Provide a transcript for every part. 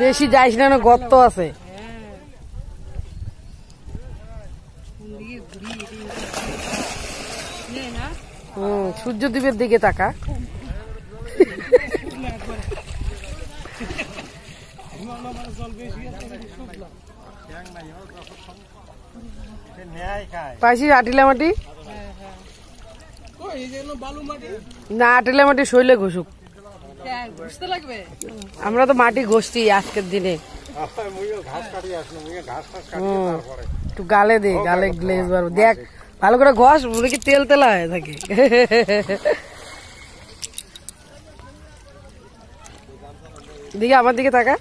বেশি যাইস না, গর্ত আছে। সূর্য দ্বীপের দিকে তাকা। পাইছিস আটিলা মাটি? না, আটিলা মাটি শৈলে ঘুষুক। আমরা তো মাটি ঘষছি আজকের দিনে। একটু গালে দে, গালে গ্লেজ বার দেখ ভালো করে ঘষ, কি তেল তেলা হয়ে থাকে। দিকে আমার দিকে তাকা।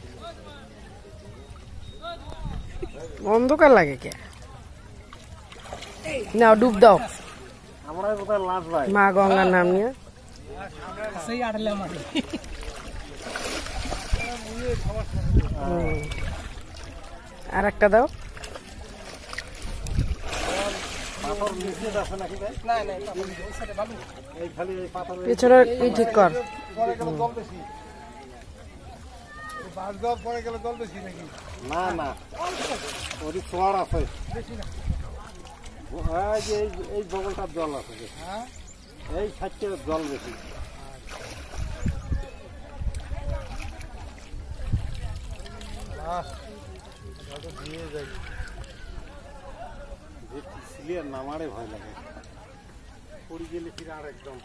অন্ধকার লাগে কে? নাও ডুব দাও মা গঙ্গার নাম নিয়ে। আর একটা দাও। পেছনে ঠিক কর। না না, ওই চোয়ার আছে, এই বগলটার জল আছে, এই সাইডটার জল বেশি। নামারে ভয় লাগে, পড়ে গেলে ফিরে আর একদম।